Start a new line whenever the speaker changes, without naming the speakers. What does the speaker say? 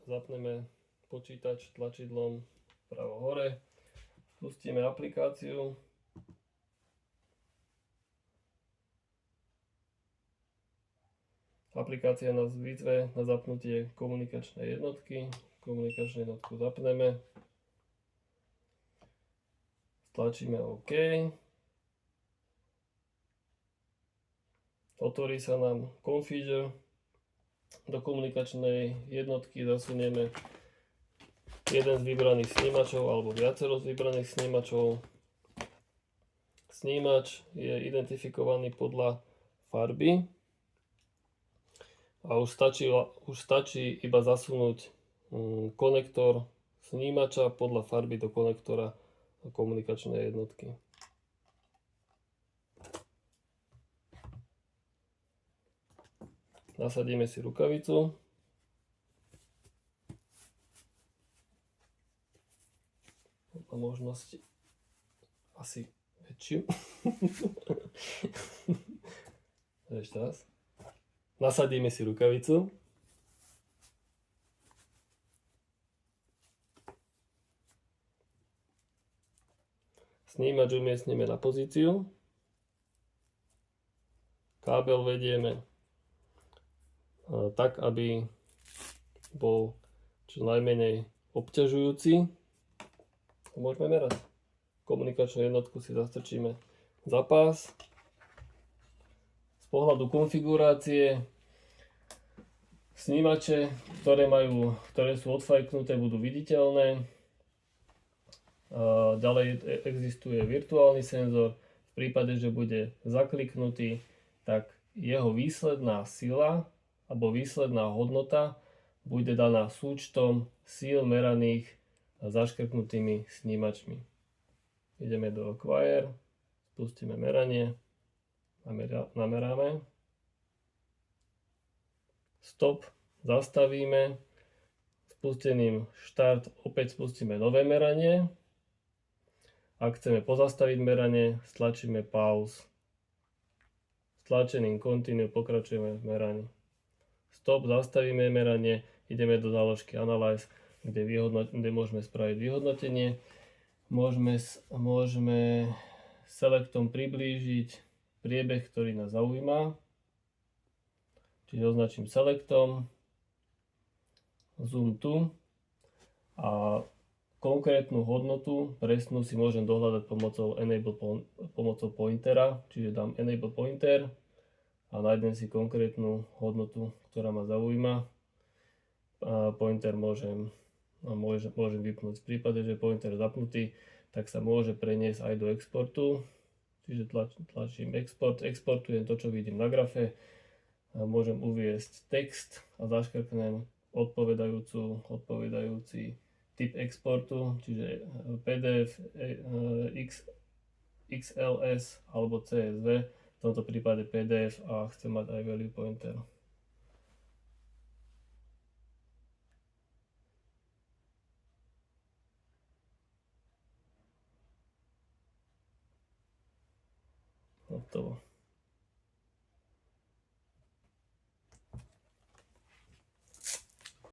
zapneme počítač tlačidlom pravo hore, spustíme aplikáciu. Aplikácia nás vyzve na zapnutie komunikačnej jednotky. Komunikačnú jednotku zapneme. Stlačíme OK. Otvorí sa nám Configure. Do komunikačnej jednotky zasunieme jeden z vybraných snímačov alebo viacero z vybraných snímačov. Snímač je identifikovaný podľa farby. A už stačí iba zasunúť konektor snímača podľa farby do konektora komunikačnej jednotky. Nasadíme si rukavicu. Má možnosti asi väčšiu. Ešte raz. Nasadíme si rukavicu. Snímač umiestnime na pozíciu. Kábel vedieme tak, aby bol čo najmenej obťažujúci. Môžeme merať. Komunikačnú jednotku si zastrčíme za pás. Z pohľadu konfigurácie snímače, ktoré sú odfajknuté, budú viditeľné. Ďalej existuje virtuálny senzor. V prípade, že bude zakliknutý, tak jeho výsledná sila alebo výsledná hodnota bude daná súčtom síl meraných zaškrtnutými snímačmi. Ideme do Acquire, spustíme meranie, nameráme, stop, zastavíme, spustením štart opäť spustíme nové meranie. Ak chceme pozastaviť meranie, stlačíme pause. Stlačením continue pokračujeme v meraní. Stop, zastavíme meranie, ideme do záložky Analyze, kde môžeme spraviť vyhodnotenie. Môžeme selektom priblížiť priebeh, ktorý nás zaujíma. Čiže označím selektom, zoom tu a konkrétnu hodnotu presnú si môžem dohľadať pomocou pointera, čiže dám enable pointer a nájdem si konkrétnu hodnotu, ktorá ma zaujíma. A pointer môžem vypnúť. V prípade, že pointer je zapnutý, tak sa môže preniesť aj do exportu. Čiže tlačím export, exportujem to, čo vidím na grafe. A môžem uviesť text a zaškrtnem odpovedajúci typ exportu, čiže PDF, XLS alebo CSV, v tomto prípade PDF a chcem mať aj value pointer. Hotovo.